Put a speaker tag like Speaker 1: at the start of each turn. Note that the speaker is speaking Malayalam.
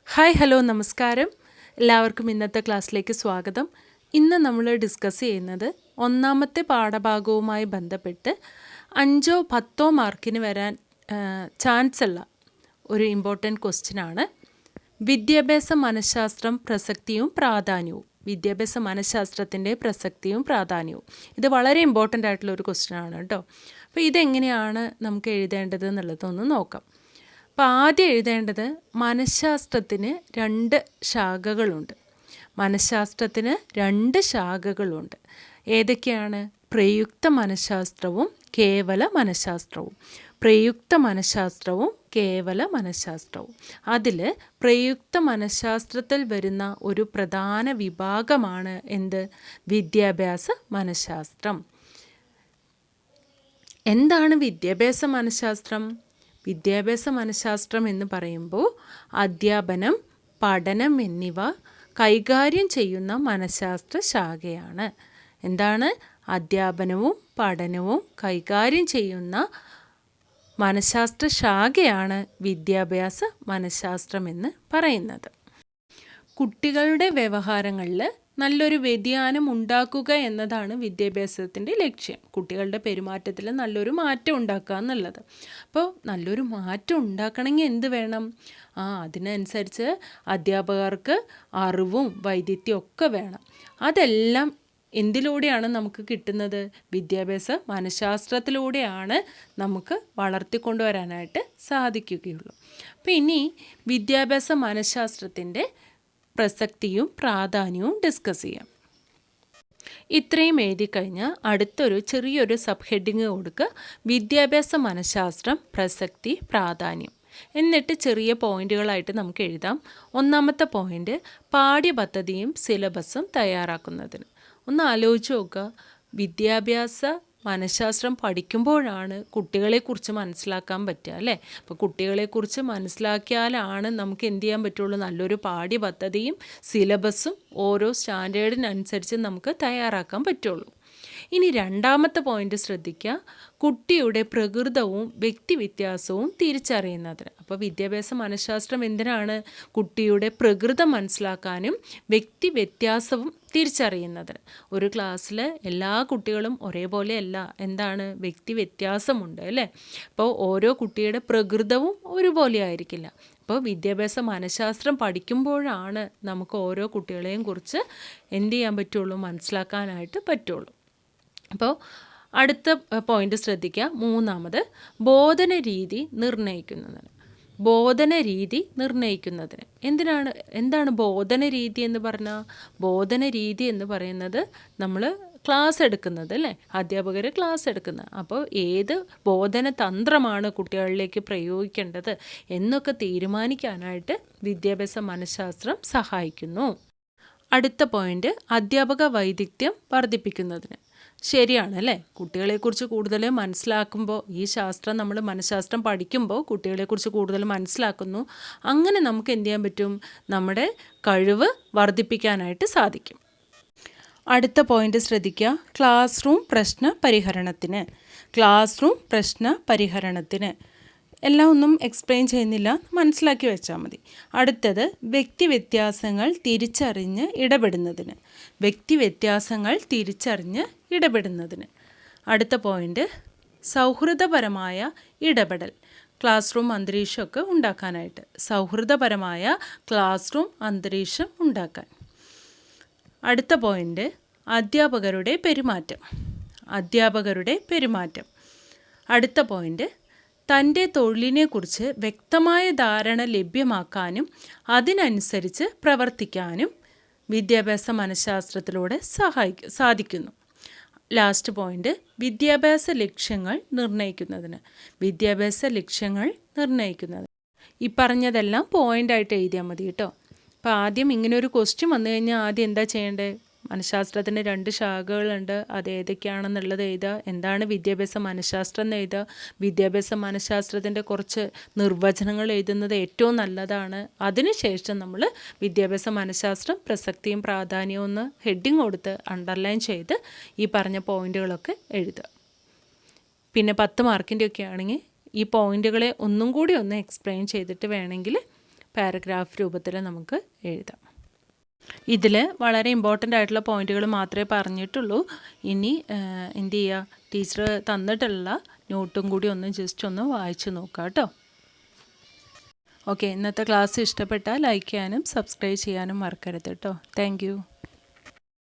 Speaker 1: ഹായ് ഹലോ നമസ്കാരം. എല്ലാവർക്കും ഇന്നത്തെ ക്ലാസ്സിലേക്ക് സ്വാഗതം. ഇന്ന് നമ്മൾ ഡിസ്കസ് ചെയ്യുന്നത് ഒന്നാമത്തെ പാഠഭാഗവുമായി ബന്ധപ്പെട്ട് 5 or 10 മാർക്കിന് വരാൻ ചാൻസ് ഉള്ള ഒരു ഇമ്പോർട്ടൻറ്റ് ക്വസ്റ്റ്യനാണ്. വിദ്യാഭ്യാസ മനഃശാസ്ത്രം പ്രസക്തിയും പ്രാധാന്യവും. വിദ്യാഭ്യാസ മനഃശാസ്ത്രത്തിൻ്റെ പ്രസക്തിയും പ്രാധാന്യവും. ഇത് വളരെ ഇമ്പോർട്ടൻ്റ് ആയിട്ടുള്ള ഒരു ക്വസ്റ്റ്യനാണ് കേട്ടോ. അപ്പോൾ ഇതെങ്ങനെയാണ് നമുക്ക് എഴുതേണ്ടത് എന്നുള്ളതൊന്ന് നോക്കാം. അപ്പോൾ ആദ്യം എഴുതേണ്ടത് മനഃശാസ്ത്രത്തിന് 2 ശാഖകളുണ്ട്. മനഃശാസ്ത്രത്തിന് 2 ശാഖകളുണ്ട്. ഏതൊക്കെയാണ്? പ്രയുക്ത മനഃശാസ്ത്രവും കേവല മനഃശാസ്ത്രവും. പ്രയുക്ത മനഃശാസ്ത്രവും കേവല മനഃശാസ്ത്രവും. അതിൽ പ്രയുക്ത മനഃശാസ്ത്രത്തിൽ വരുന്ന ഒരു പ്രധാന വിഭാഗമാണ് എന്ത്? വിദ്യാഭ്യാസ മനഃശാസ്ത്രം. എന്താണ് വിദ്യാഭ്യാസ മനഃശാസ്ത്രം? വിദ്യാഭ്യാസ മനഃശാസ്ത്രം എന്ന് പറയുമ്പോൾ അധ്യാപനം, പഠനം എന്നിവ കൈകാര്യം ചെയ്യുന്ന മനഃശാസ്ത്ര ശാഖയാണ്. എന്താണ്? അധ്യാപനവും പഠനവും കൈകാര്യം ചെയ്യുന്ന മനഃശാസ്ത്ര ശാഖയാണ് വിദ്യാഭ്യാസ മനഃശാസ്ത്രം എന്ന് പറയുന്നത്. കുട്ടികളുടെ വ്യവഹാരങ്ങളിൽ നല്ലൊരു വ്യതിയാനം ഉണ്ടാക്കുക എന്നതാണ് വിദ്യാഭ്യാസത്തിൻ്റെ ലക്ഷ്യം. കുട്ടികളുടെ പെരുമാറ്റത്തിൽ നല്ലൊരു മാറ്റം ഉണ്ടാക്കുക എന്നുള്ളത്. അപ്പോൾ നല്ലൊരു മാറ്റം ഉണ്ടാക്കണമെങ്കിൽ എന്ത് വേണം? അതിനനുസരിച്ച് അധ്യാപകർക്ക് അറിവും വൈദഗ്ധ്യവും ഒക്കെ വേണം. അതെല്ലാം എന്തിലൂടെയാണ് നമുക്ക് കിട്ടുന്നത്? വിദ്യാഭ്യാസ മനഃശാസ്ത്രത്തിലൂടെയാണ് നമുക്ക് വളർത്തിക്കൊണ്ടുവരാനായിട്ട് സാധിക്കുകയുള്ളൂ. അപ്പോൾ ഇനി വിദ്യാഭ്യാസ മനഃശാസ്ത്രത്തിൻ്റെ പ്രസക്തിയും പ്രാധാന്യവും ഡിസ്കസ് ചെയ്യാം. ഇത്രയും എഴുതി കഴിഞ്ഞാൽ അടുത്തൊരു ചെറിയൊരു സബ് ഹെഡിങ് കൊടുക്കുക. വിദ്യാഭ്യാസ മനഃശാസ്ത്രം പ്രസക്തി പ്രാധാന്യം. എന്നിട്ട് ചെറിയ പോയിന്റുകളായിട്ട് നമുക്ക് എഴുതാം. ഒന്നാമത്തെ പോയിന്റ്, പാഠ്യപദ്ധതിയും സിലബസും തയ്യാറാക്കുന്നതിന്. ഒന്ന് ആലോചിച്ച് നോക്കുക. വിദ്യാഭ്യാസ മനഃശാസ്ത്രം പഠിക്കുമ്പോഴാണ് കുട്ടികളെക്കുറിച്ച് മനസ്സിലാക്കാൻ പറ്റുക അല്ലേ? അപ്പോൾ കുട്ടികളെക്കുറിച്ച് മനസ്സിലാക്കിയാലാണ് നമുക്ക് എന്ത് ചെയ്യാൻ പറ്റുള്ളൂ? നല്ലൊരു പാഠ്യപദ്ധതിയും സിലബസും ഓരോ സ്റ്റാൻഡേർഡിനനുസരിച്ച് നമുക്ക് തയ്യാറാക്കാൻ പറ്റുള്ളൂ. ഇനി രണ്ടാമത്തെ പോയിന്റ് ശ്രദ്ധിക്കുക. കുട്ടിയുടെ പ്രകൃതവും വ്യക്തിവ്യത്യാസവും തിരിച്ചറിയുന്നതിന്. അപ്പോൾ വിദ്യാഭ്യാസ മനഃശാസ്ത്രം എന്തിനാണ്? കുട്ടിയുടെ പ്രകൃതം മനസ്സിലാക്കാനും വ്യക്തിവ്യത്യാസവും തിരിച്ചറിയുന്നതിന്. ഒരു ക്ലാസ്സിൽ എല്ലാ കുട്ടികളും ഒരേപോലെയല്ല. എന്താണ്? വ്യക്തിവ്യത്യാസമുണ്ട് അല്ലേ? അപ്പോൾ ഓരോ കുട്ടിയുടെ പ്രകൃതവും ഒരുപോലെ ആയിരിക്കില്ല. അപ്പോൾ വിദ്യാഭ്യാസ മനഃശാസ്ത്രം പഠിക്കുമ്പോഴാണ് നമുക്ക് ഓരോ കുട്ടികളെയും കുറിച്ച് എന്ത് ചെയ്യാൻ പറ്റുള്ളൂ? മനസ്സിലാക്കാനായിട്ട് പറ്റുള്ളൂ. അപ്പോൾ അടുത്ത പോയിന്റ് ശ്രദ്ധിക്കുക. മൂന്നാമത്, ബോധന രീതി നിർണ്ണയിക്കുന്നതിന്. ബോധന രീതി നിർണ്ണയിക്കുന്നതിന് എന്താണ് ബോധന രീതി എന്ന് പറഞ്ഞാൽ? ബോധന രീതി എന്ന് പറയുന്നത് നമ്മൾ ക്ലാസ് എടുക്കുന്നത് അല്ലേ? അധ്യാപകർ ക്ലാസ് എടുക്കുന്നത്. അപ്പോൾ ഏത് ബോധന തന്ത്രമാണ് കുട്ടികളിലേക്ക് പ്രയോഗിക്കേണ്ടത് എന്നൊക്കെ തീരുമാനിക്കാനായിട്ട് വിദ്യാഭ്യാസ മനഃശാസ്ത്രം സഹായിക്കുന്നു. അടുത്ത പോയിന്റ്, അധ്യാപക വൈദഗ്ധ്യം വർദ്ധിപ്പിക്കുന്നതിന്. ശരിയാണല്ലേ? കുട്ടികളെക്കുറിച്ച് കൂടുതൽ മനസ്സിലാക്കുമ്പോൾ, ഈ ശാസ്ത്രം നമ്മൾ മനഃശാസ്ത്രം പഠിക്കുമ്പോൾ കുട്ടികളെക്കുറിച്ച് കൂടുതൽ മനസ്സിലാക്കുന്നു. അങ്ങനെ നമുക്ക് എന്ത് ചെയ്യാൻ പറ്റും? നമ്മുടെ കഴിവ് വർദ്ധിപ്പിക്കാനായിട്ട് സാധിക്കും. അടുത്ത പോയിന്റ് ശ്രദ്ധിക്കുക. ക്ലാസ് റൂം പ്രശ്ന പരിഹരണത്തിന്. ക്ലാസ് റൂം പ്രശ്ന പരിഹരണത്തിന്. എല്ലാം ഒന്നും എക്സ്പ്ലെയിൻ ചെയ്യുന്നില്ല, മനസ്സിലാക്കി വെച്ചാൽ മതി. അടുത്തത്, വ്യക്തിവ്യത്യാസങ്ങൾ തിരിച്ചറിഞ്ഞ് ഇടപെടുന്നതിന്. വ്യക്തിവ്യത്യാസങ്ങൾ തിരിച്ചറിഞ്ഞ് ഇടപെടുന്നതിന്. അടുത്ത പോയിന്റ്, സൗഹൃദപരമായ ഇടപെടൽ. ക്ലാസ് റൂം അന്തരീക്ഷമൊക്കെ ഉണ്ടാക്കാനായിട്ട്. സൗഹൃദപരമായ ക്ലാസ് റൂം അന്തരീക്ഷം ഉണ്ടാക്കാൻ. അടുത്ത പോയിന്റ്, അധ്യാപകരുടെ പെരുമാറ്റം. അധ്യാപകരുടെ പെരുമാറ്റം. അടുത്ത പോയിന്റ്, തൻ്റെ തൊഴിലിനെക്കുറിച്ച് വ്യക്തമായ ധാരണ ലഭ്യമാക്കാനും അതിനനുസരിച്ച് പ്രവർത്തിക്കാനും വിദ്യാഭ്യാസ മനഃശാസ്ത്രത്തിലൂടെ സാധിക്കുന്നു. ലാസ്റ്റ് പോയിന്റ്, വിദ്യാഭ്യാസ ലക്ഷ്യങ്ങൾ നിർണ്ണയിക്കുന്നതിന്. വിദ്യാഭ്യാസ ലക്ഷ്യങ്ങൾ നിർണ്ണയിക്കുന്നതിന്. ഈ പറഞ്ഞതെല്ലാം പോയിൻ്റായിട്ട് എഴുതിയാൽ മതി കേട്ടോ. അപ്പോൾ ആദ്യം ഇങ്ങനെ ഒരു ക്വസ്റ്റ്യൻ വന്നു കഴിഞ്ഞാൽ ആദ്യം എന്താ ചെയ്യേണ്ടത്? മനഃശാസ്ത്രത്തിന് 2 ശാഖകളുണ്ട്. അത് ഏതൊക്കെയാണെന്നുള്ളത് എഴുതുക. എന്താണ് വിദ്യാഭ്യാസ മനഃശാസ്ത്രം എന്ന് എഴുതുക. വിദ്യാഭ്യാസ മനഃശാസ്ത്രത്തിൻ്റെ കുറച്ച് നിർവചനങ്ങൾ എഴുതുന്നത് ഏറ്റവും നല്ലതാണ്. അതിനുശേഷം നമ്മൾ വിദ്യാഭ്യാസ മനഃശാസ്ത്രം പ്രസക്തിയും പ്രാധാന്യവും ഒന്ന് ഹെഡിങ് കൊടുത്ത് അണ്ടർലൈൻ ചെയ്ത് ഈ പറഞ്ഞ പോയിന്റുകളൊക്കെ എഴുതുക. പിന്നെ 10 മാർക്കിൻ്റെ ഒക്കെ ആണെങ്കിൽ ഈ പോയിന്റുകളെ ഒന്നും കൂടി ഒന്ന് എക്സ്പ്ലെയിൻ ചെയ്തിട്ട് വേണമെങ്കിൽ പാരഗ്രാഫ് രൂപത്തിൽ നമുക്ക് എഴുതാം. ഇതിൽ വളരെ ഇമ്പോർട്ടൻ്റ് ആയിട്ടുള്ള പോയിന്റുകൾ മാത്രമേ പറഞ്ഞിട്ടുള്ളൂ. ഇനി എന്ത് ചെയ്യുക, ടീച്ചർ തന്നിട്ടുള്ള നോട്ടും കൂടി ജസ്റ്റ് ഒന്ന് വായിച്ച് നോക്കാം കേട്ടോ. ഓക്കെ, ഇന്നത്തെ ക്ലാസ് ഇഷ്ടപ്പെട്ടാൽ ലൈക്ക് ചെയ്യാനും സബ്സ്ക്രൈബ് ചെയ്യാനും മറക്കരുത് കേട്ടോ. താങ്ക്